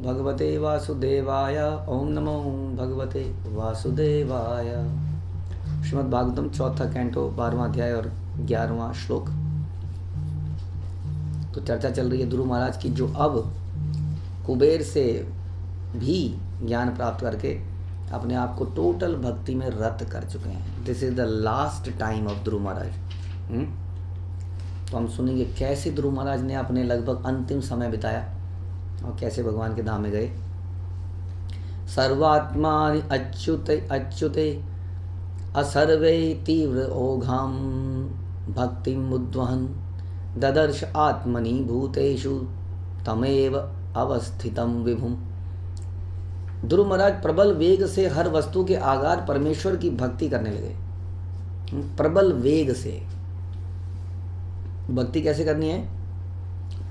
भगवते वासुदेवाय। ओम नमो भगवते वासुदेवाय। श्रीमद् भागवतम चौथा कैंटो 12वां अध्याय और 11वां श्लोक। तो चर्चा चल रही है ध्रुव महाराज की, जो अब कुबेर से भी ज्ञान प्राप्त करके अपने आप को टोटल भक्ति में रत कर चुके हैं। This is the last time of Dhruv Maharaj. तो हम सुनेंगे कैसे ध्रुव महाराज ने अपने लगभग अंतिम समय बिताया और कैसे भगवान के धाम में गए। सर्वात्मा अच्युते अच्युते असर्वे तीव्र ओघाम भक्ति मुद्वहन ददर्श आत्मनि भूतेषु तमेव अवस्थितम विभुम। ध्रुव महाराज प्रबल वेग से हर वस्तु के आगार परमेश्वर की भक्ति करने लगे। प्रबल वेग से भक्ति कैसे करनी है?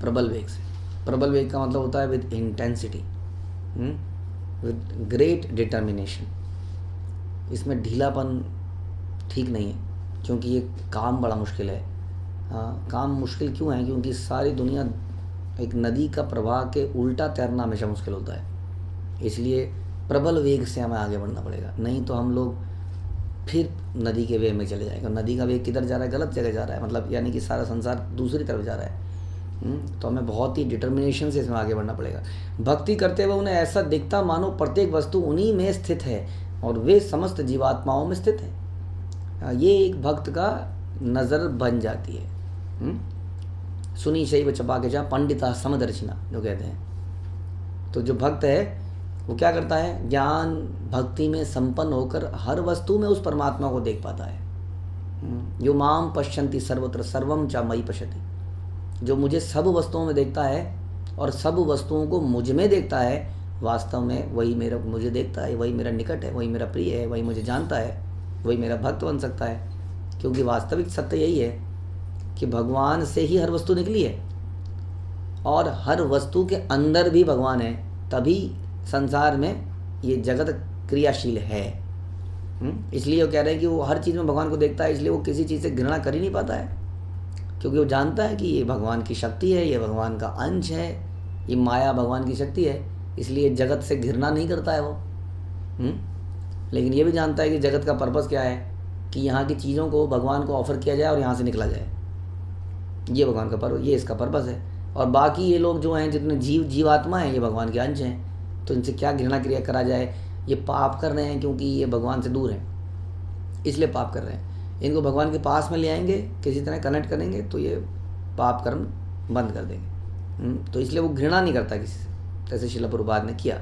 प्रबल वेग से। प्रबल वेग का मतलब होता है with intensity, with great determination. इसमें ढीलापन ठीक नहीं है, क्योंकि ये काम बड़ा मुश्किल है। काम मुश्किल क्यों है? क्योंकि सारी दुनिया एक नदी का प्रवाह के उल्टा तैरना हमेशा मुश्किल होता है। इसलिए प्रबल वेग से हमें आगे बढ़ना पड़ेगा, नहीं तो हम लोग फिर नदी के वेग में चले जाएंगे। नदी का वेग किधर जा रहा है? गलत जगह जा रहा है, मतलब यानी कि सारा संसार दूसरी तरफ जा रहा है। तो हमें बहुत ही डिटर्मिनेशन से इसमें आगे बढ़ना पड़ेगा। भक्ति करते हुए उन्हें ऐसा दिखता मानो प्रत्येक वस्तु उन्हीं में स्थित है और वे समस्त जीवात्माओं में स्थित है। ये एक भक्त का नज़र बन जाती है। सुनी शैव चपा के जा पंडिता समदर्शिना जो कहते हैं। तो जो भक्त है वो क्या करता है? ज्ञान भक्ति में संपन्न होकर हर वस्तु में उस परमात्मा को देख पाता है। यो माम पश्यन्ति सर्वत्र सर्वम च मयि पश्यति। जो मुझे सब वस्तुओं में देखता है और सब वस्तुओं को मुझ में देखता है, वास्तव में वही मेरा मुझे देखता है, वही मेरा निकट है, वही मेरा प्रिय है, वही मुझे जानता है, वही मेरा भक्त बन सकता है। क्योंकि वास्तविक सत्य यही है कि भगवान से ही हर वस्तु निकली है और हर वस्तु के अंदर भी भगवान है, तभी संसार में ये जगत क्रियाशील है। इसलिए वो कह रहे हैं कि वो हर चीज़ में भगवान को देखता है, इसलिए वो किसी चीज़ से घृणा कर ही नहीं पाता है, क्योंकि वो जानता है कि ये भगवान की शक्ति है, ये भगवान का अंश है, ये माया भगवान की शक्ति है। इसलिए जगत से घृणा नहीं करता है वो। लेकिन ये भी जानता है कि जगत का पर्पस क्या है, कि यहाँ की चीज़ों को भगवान को ऑफर किया जाए और यहाँ से निकला जाए। ये भगवान का पर्पस, ये इसका पर्पस है। और बाकी ये लोग जो हैं, जितने जीवात्मा हैं, ये भगवान के अंश हैं, तो इनसे क्या घृणा क्रिया करा जाए? ये पाप कर रहे हैं क्योंकि ये भगवान से दूर हैं, इसलिए पाप कर रहे हैं। इनको भगवान के पास में ले आएंगे, किसी तरह कनेक्ट करेंगे, तो ये पाप कर्म बंद कर देंगे। तो इसलिए वो घृणा नहीं करता किसी से, जैसे शिला प्रभुपाद ने किया।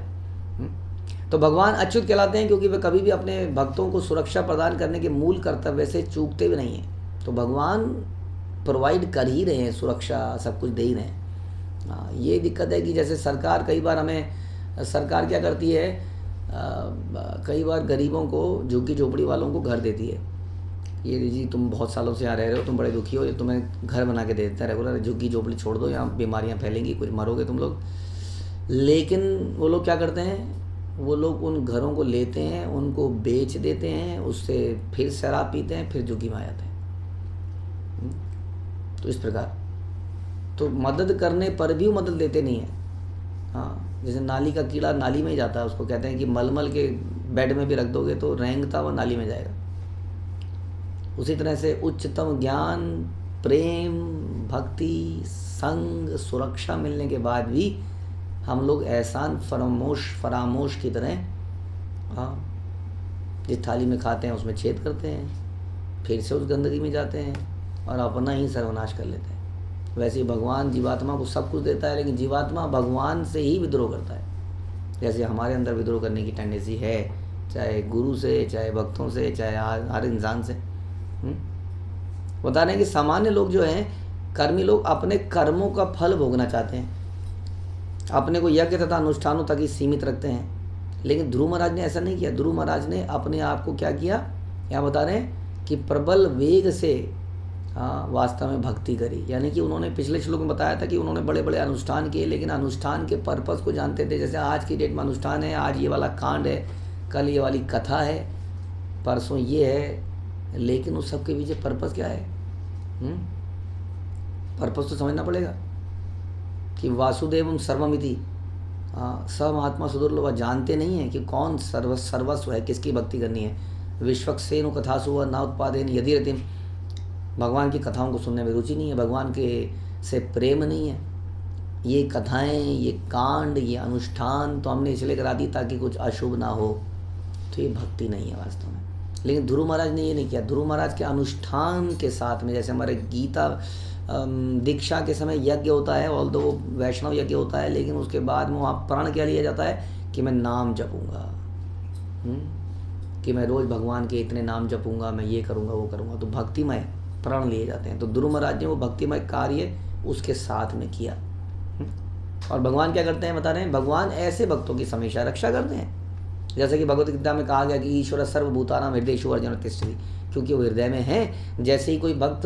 तो भगवान अच्युत कहलाते हैं क्योंकि वे कभी भी अपने भक्तों को सुरक्षा प्रदान करने के मूल कर्तव्य से चूकते भी नहीं हैं। तो भगवान प्रोवाइड कर ही रहे हैं, सुरक्षा सब कुछ दे ही रहे हैं। ये दिक्कत है कि जैसे सरकार कई बार सरकार क्या करती है, कई बार गरीबों को, झुग्गी झोपड़ी वालों को घर देती है। ये जी तुम बहुत सालों से यहाँ रह रहे हो, तुम बड़े दुखी हो, ये तुम्हें घर बना के दे देता है रेगुलर। झुग्गी झोपड़ी छोड़ दो, यहाँ बीमारियाँ फैलेंगी, कुछ मरोगे तुम लोग। लेकिन वो लोग क्या करते हैं? वो लोग उन घरों को लेते हैं, उनको बेच देते हैं, उससे फिर शराब पीते हैं, फिर झुग्गी में आ जाते हैं। तो इस प्रकार तो मदद करने पर भी वो मदद देते नहीं हैं। हाँ, जैसे नाली का कीड़ा नाली में ही जाता है, उसको कहते हैं कि मलमल के बेड में भी रख दोगे तो रेंगता हुआ नाली में जाएगा। उसी तरह से उच्चतम ज्ञान, प्रेम, भक्ति, संग, सुरक्षा मिलने के बाद भी हम लोग एहसान फरामोश की तरह, हाँ, जिस थाली में खाते हैं उसमें छेद करते हैं, फिर से उस गंदगी में जाते हैं और अपना ही सर्वनाश कर लेते हैं। वैसे ही भगवान जीवात्मा को सब कुछ देता है, लेकिन जीवात्मा भगवान से ही विद्रोह करता है। जैसे हमारे अंदर विद्रोह करने की टेंडेंसी है, चाहे गुरु से, चाहे भक्तों से, चाहे हर इंसान से। बता रहे हैं कि सामान्य लोग जो हैं, कर्मी लोग, अपने कर्मों का फल भोगना चाहते हैं, अपने को यज्ञ तथा अनुष्ठानों तक ही सीमित रखते हैं। लेकिन ध्रुव महाराज ने ऐसा नहीं किया। ध्रुव महाराज ने अपने आप को क्या किया? यहाँ बता रहे हैं कि प्रबल वेग से वास्तव में भक्ति करी। यानी कि उन्होंने पिछले श्लोक में बताया था कि उन्होंने बड़े बड़े अनुष्ठान किए, लेकिन अनुष्ठान के पर्पस को जानते थे। जैसे आज की डेट में अनुष्ठान है, आज ये वाला कांड है, कल ये वाली कथा है, परसों ये है, लेकिन उस सब के पीछे पर्पस क्या है? पर्पस तो समझना पड़ेगा कि वासुदेवम सर्वमिति, स महात्मा सुदुर्लभ जानते नहीं हैं कि कौन सर्वस्व है, किसकी भक्ति करनी है। विश्वक्सेनु कथासु न उत्पादेन यदि रतिम, भगवान की कथाओं को सुनने में रुचि नहीं है, भगवान के से प्रेम नहीं है। ये कथाएं, ये कांड, ये अनुष्ठान तो हमने इसलिए करा दी ताकि कुछ अशुभ ना हो, तो ये भक्ति नहीं है वास्तव में। लेकिन ध्रुव महाराज ने ये नहीं किया। ध्रुव महाराज के अनुष्ठान के साथ में, जैसे हमारे गीता दीक्षा के समय यज्ञ होता है, ऑल दो वैष्णव यज्ञ होता है, लेकिन उसके बाद में वहाँ प्रण क्या लिया जाता है कि मैं नाम जपूँगा, कि मैं रोज़ भगवान के इतने नाम जपूँगा, मैं ये करूँगा वो करूँगा, तो भक्तिमय प्रण लिए जाते हैं। तो ध्रुव महाराज ने वो भक्तिमय कार्य उसके साथ में किया। और भगवान क्या करते हैं बता रहे हैं, भगवान ऐसे भक्तों की हमेशा रक्षा करते हैं। जैसे कि भगवत गीता में कहा गया कि ईश्वर सर्वभूतानां हृदयेषु अर्जुन तिष्ठति, क्योंकि वो हृदय में है। जैसे ही कोई भक्त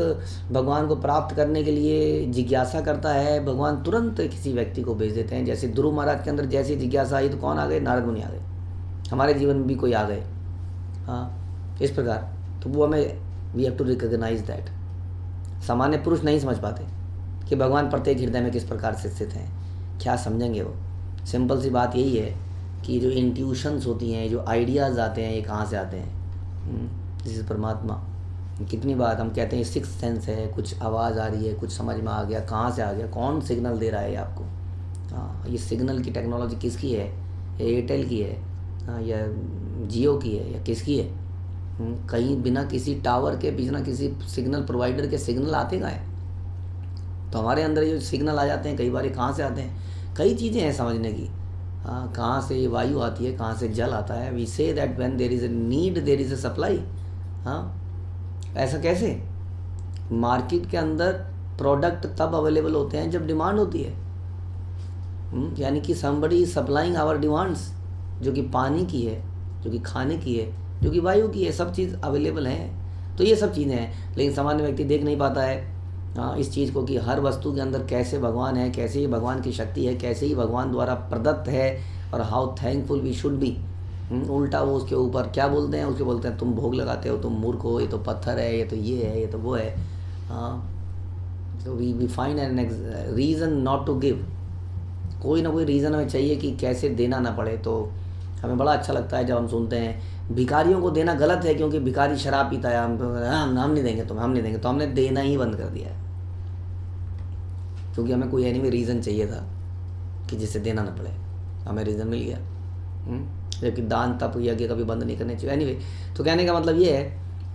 भगवान को प्राप्त करने के लिए जिज्ञासा करता है, भगवान तुरंत किसी व्यक्ति को भेज देते हैं। जैसे ध्रुव महाराज के अंदर जैसी जिज्ञासा आई तो कौन आ गए, नारद मुनि आ गए, हमारे जीवन में भी कोई आ गए। हाँ, इस प्रकार तो वो हमें we have to recognise that. सामान्य पुरुष नहीं समझ पाते कि भगवान प्रत्येक हृदय में किस प्रकार से स्थित हैं, क्या समझेंगे वो। सिंपल सी बात यही है कि जो इंट्यूशंस होती हैं, जो आइडियाज़ आते हैं, ये कहाँ से आते हैं। जिस परमात्मा, कितनी बात हम कहते हैं सिक्स सेंस है, कुछ आवाज़ आ रही है, कुछ समझ में आ गया, कहाँ से आ गया, कौन सिग्नल दे रहा है आपको। हाँ, ये सिग्नल की टेक्नोलॉजी किसकी है, एयरटेल की है, हाँ, या जियो की है, या किसकी है। कहीं बिना किसी टावर के, बिना किसी सिग्नल प्रोवाइडर के सिग्नल आते कहाँ हैं। तो हमारे अंदर ये सिग्नल आ जाते हैं, कई बार कहाँ से आते हैं, कई चीज़ें हैं समझने की। हाँ, कहाँ से ये वायु आती है, कहाँ से जल आता है। We say that when there is a need there is a supply. हाँ, ऐसा कैसे, मार्केट के अंदर प्रोडक्ट तब अवेलेबल होते हैं जब डिमांड होती है। यानी कि somebody is supplying our demands, जो कि पानी की है, जो कि खाने की है, जो कि वायु की है, सब चीज़ अवेलेबल है। तो ये सब चीज़ें हैं, लेकिन सामान्य व्यक्ति देख नहीं पाता है इस चीज़ को कि हर वस्तु के अंदर कैसे भगवान है, कैसे ही भगवान की शक्ति है, कैसे ही भगवान द्वारा प्रदत्त है, और how thankful we should be. उल्टा वो उसके ऊपर क्या बोलते हैं, उसके बोलते हैं तुम भोग लगाते हो, तुम मूर्ख हो, ये तो पत्थर है, ये तो ये है, ये तो वो है। तो we find an reason not to give. कोई ना कोई रीज़न हमें चाहिए कि कैसे देना ना पड़े। तो हमें बड़ा अच्छा लगता है जब हम सुनते हैं भिखारियों को देना गलत है क्योंकि भिखारी शराब पीता है, हम नहीं देंगे तुम्हें, हम नहीं देंगे, तो हमने देना ही बंद कर दिया है, क्योंकि हमें कोई एनीवे रीज़न चाहिए था कि जिससे देना ना पड़े, हमें रीज़न मिल गया। जबकि दान तप यज्ञ कभी बंद नहीं करने चाहिए। एनीवे, तो कहने का मतलब ये है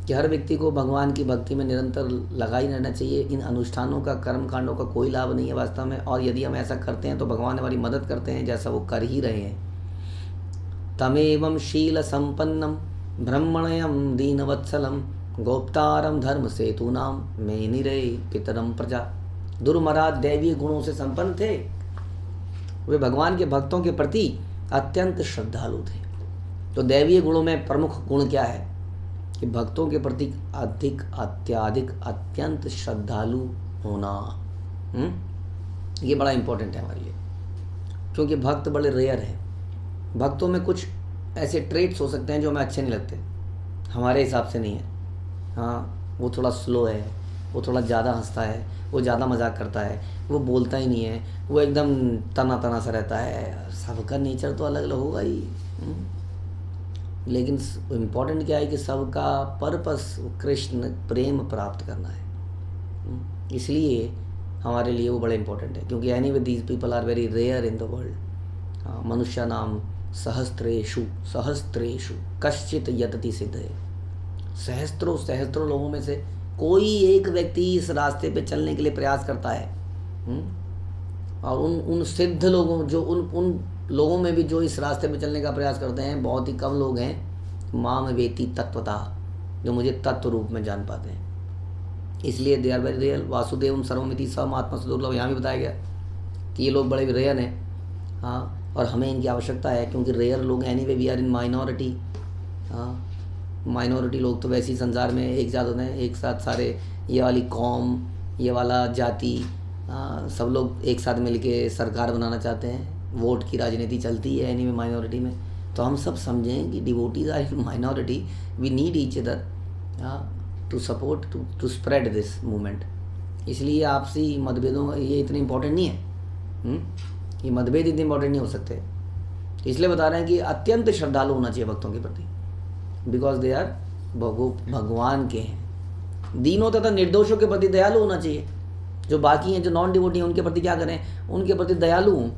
कि हर व्यक्ति को भगवान की भक्ति में निरंतर लगा ही रहना चाहिए। इन अनुष्ठानों का, कर्म कांडों का कोई लाभ नहीं है वास्तव में, और यदि हम ऐसा करते हैं तो भगवान हमारी मदद करते हैं, जैसा वो कर ही रहे हैं। तमेवं शील संपन्नम ब्रह्मण्यम दीनवत्सलम गोप्तारम धर्म सेतूनाम मेनिरे पितरम प्रजा। ध्रुव महाराज दैवीय गुणों से संपन्न थे, वे भगवान के भक्तों के प्रति अत्यंत श्रद्धालु थे। तो दैवीय गुणों में प्रमुख गुण क्या है कि भक्तों के प्रति अधिक, अत्याधिक, अत्यंत श्रद्धालु होना। ये बड़ा इंपॉर्टेंट है हमारे लिए, क्योंकि भक्त बड़े रेयर हैं। भक्तों में कुछ ऐसे ट्रेट्स हो सकते हैं जो हमें अच्छे नहीं लगते, हमारे हिसाब से नहीं है। हाँ, वो थोड़ा स्लो है, वो थोड़ा ज़्यादा हंसता है, वो ज़्यादा मजाक करता है, वो बोलता ही नहीं है, वो एकदम तना तना सा रहता है। सबका नेचर तो अलग अलग होगा ही, लेकिन इम्पोर्टेंट क्या है कि सबका पर्पस कृष्ण प्रेम प्राप्त करना है। इसलिए हमारे लिए वो बड़े इंपॉर्टेंट है, क्योंकि anyway these people are very rare in the world. मनुष्य नाम सहस्त्रेषु सहस्त्रेषु कश्चित यतति सिद्धे। सहस्त्रों सहस्त्रों लोगों में से कोई एक व्यक्ति इस रास्ते पे चलने के लिए प्रयास करता है। और उन सिद्ध लोगों, जो उन लोगों में भी जो इस रास्ते पे चलने का प्रयास करते हैं, बहुत ही कम लोग हैं माम वेति तत्वता, जो मुझे तत्व रूप में जान पाते हैं। इसलिए दे आर वेरी रियल। वासुदेव सर्वमिति सम आत्मा सुदुर्लभ, यहाँ भी बताया गया कि ये लोग बड़े रेयर हैं। हाँ, और हमें इनकी आवश्यकता है, क्योंकि रेयर लोग anyway we are in minority. हाँ, माइनॉरिटी लोग तो वैसे ही संसार में एक साथ होते हैं, एक साथ सारे ये वाली कौम, ये वाला जाति, सब लोग एक साथ मिलके सरकार बनाना चाहते हैं। वोट की राजनीति चलती है एनीवे माइनॉरिटी में। तो हम सब समझें कि devotees are in minority, we need each other to support, to spread this movement. इसलिए आपसी मतभेदों ये इतने इम्पोर्टेंट नहीं है ये मतभेद इतने इंपॉर्टेंट नहीं हो सकते। इसलिए बता रहे हैं कि अत्यंत श्रद्धालु होना चाहिए भक्तों के प्रति, बिकॉज दे आर भगवान के हैं। दीनों तथा निर्दोषों के प्रति दयालु होना चाहिए। जो बाकी हैं, जो नॉन डिवोटी हैं, उनके प्रति क्या करें? उनके प्रति दयालु हों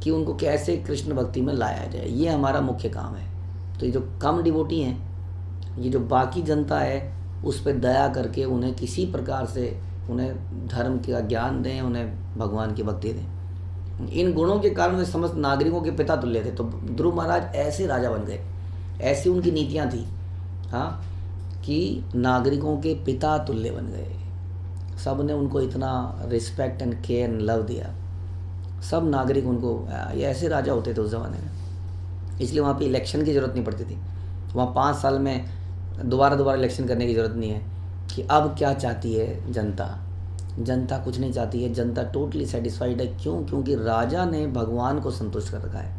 कि उनको कैसे कृष्ण भक्ति में लाया जाए, ये हमारा मुख्य काम है। तो ये जो कम डिवोटी हैं, ये जो बाकी जनता है, उस पर दया करके उन्हें किसी प्रकार से उन्हें धर्म का ज्ञान दें, उन्हें भगवान की भक्ति दें। इन गुणों के कारण वे समस्त नागरिकों के पिता तुल्य थे। तो ध्रुव महाराज ऐसे राजा बन गए, ऐसी उनकी नीतियाँ थी, हाँ, कि नागरिकों के पिता तुल्य बन गए। सब ने उनको इतना respect and care and love दिया, सब नागरिक उनको, ये ऐसे राजा होते थे उस ज़माने में। इसलिए वहाँ पे इलेक्शन की ज़रूरत नहीं पड़ती थी। वहाँ 5 साल में दोबारा इलेक्शन करने की ज़रूरत नहीं है कि अब क्या चाहती है जनता। जनता कुछ नहीं चाहती है, जनता टोटली सेटिस्फाइड है। क्यों? क्योंकि राजा ने भगवान को संतुष्ट कर रखा है,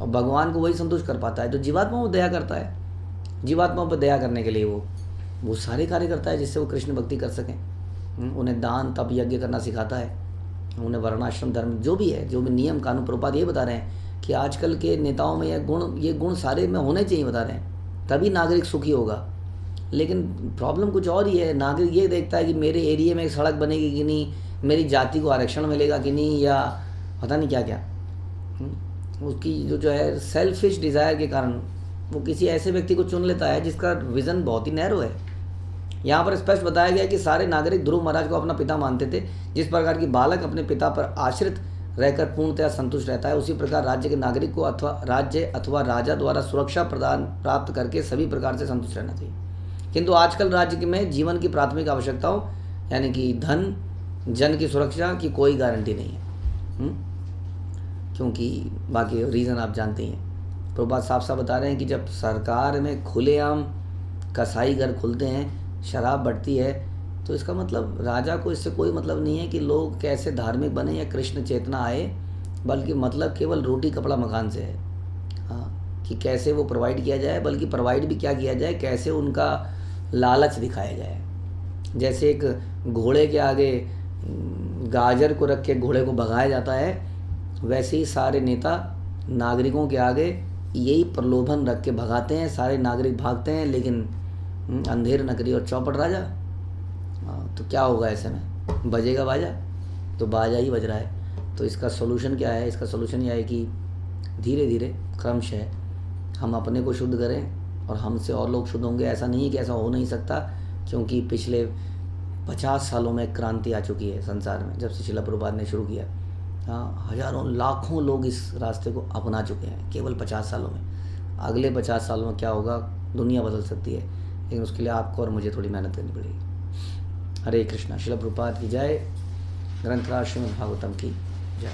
और भगवान को वही संतुष्ट कर पाता है जो जीवात्माओं पर दया करता है। जीवात्माओं पर दया करने के लिए वो सारे कार्य करता है जिससे वो कृष्ण भक्ति कर सकें। उन्हें दान तप यज्ञ करना सिखाता है, उन्हें वर्णाश्रम धर्म जो भी है, जो भी नियम कानून, प्रभुपाद ये बता रहे हैं कि आजकल के नेताओं में ये गुण सारे में होने चाहिए, बता रहे हैं, तभी नागरिक सुखी होगा। लेकिन प्रॉब्लम कुछ और ही है। नागरिक ये देखता है कि मेरे एरिया में एक सड़क बनेगी कि नहीं, मेरी जाति को आरक्षण मिलेगा कि नहीं, या पता नहीं क्या क्या। उसकी जो है सेल्फिश डिज़ायर के कारण वो किसी ऐसे व्यक्ति को चुन लेता है जिसका विज़न बहुत ही नैरो है। यहाँ पर स्पष्ट बताया गया कि सारे नागरिक ध्रुव महाराज को अपना पिता मानते थे। जिस प्रकार की बालक अपने पिता पर आश्रित रहकर पूर्णतया संतुष्ट रहता है, उसी प्रकार राज्य के नागरिक को राज्य अथवा राजा द्वारा सुरक्षा प्रदान प्राप्त करके सभी प्रकार से संतुष्ट रहना चाहिए। किंतु आजकल राज्य में जीवन की प्राथमिक आवश्यकताओं यानी कि धन, जन की सुरक्षा की कोई गारंटी नहीं है। क्योंकि बाकी रीज़न आप जानते ही हैं। प्रभुपाद साफ बता रहे हैं कि जब सरकार में खुलेआम कसाई घर खुलते हैं, शराब बढ़ती है, तो इसका मतलब राजा को इससे कोई मतलब नहीं है कि लोग कैसे धार्मिक बने या कृष्ण चेतना आए, बल्कि मतलब केवल रोटी कपड़ा मकान से है। हाँ, कि कैसे वो प्रोवाइड किया जाए, बल्कि प्रोवाइड भी क्या किया जाए, कैसे उनका लालच दिखाया जाए। जैसे एक घोड़े के आगे गाजर को रख के घोड़े को भगाया जाता है, वैसे ही सारे नेता नागरिकों के आगे यही प्रलोभन रख के भगाते हैं। सारे नागरिक भागते हैं, लेकिन अंधेर नगरी और चौपट राजा। तो क्या होगा ऐसे में? बजेगा बाजा, तो बाजा ही बज रहा है। तो इसका सोल्यूशन क्या है? इसका सोल्यूशन यह है कि धीरे धीरे क्रमशः हम अपने को शुद्ध करें और हमसे और लोग शुद्ध होंगे। ऐसा नहीं है कि ऐसा हो नहीं सकता, क्योंकि पिछले 50 सालों में क्रांति आ चुकी है संसार में, जब से शिला प्रभुपाद ने शुरू किया। हाँ, हजारों लाखों लोग इस रास्ते को अपना चुके हैं केवल 50 सालों में। अगले 50 सालों में क्या होगा? दुनिया बदल सकती है, लेकिन उसके लिए आपको और मुझे थोड़ी मेहनत करनी पड़ेगी। हरे कृष्णा। शिला प्रभुपाद की जय। ग्रंथराज श्रीमद् भागवतम की जय।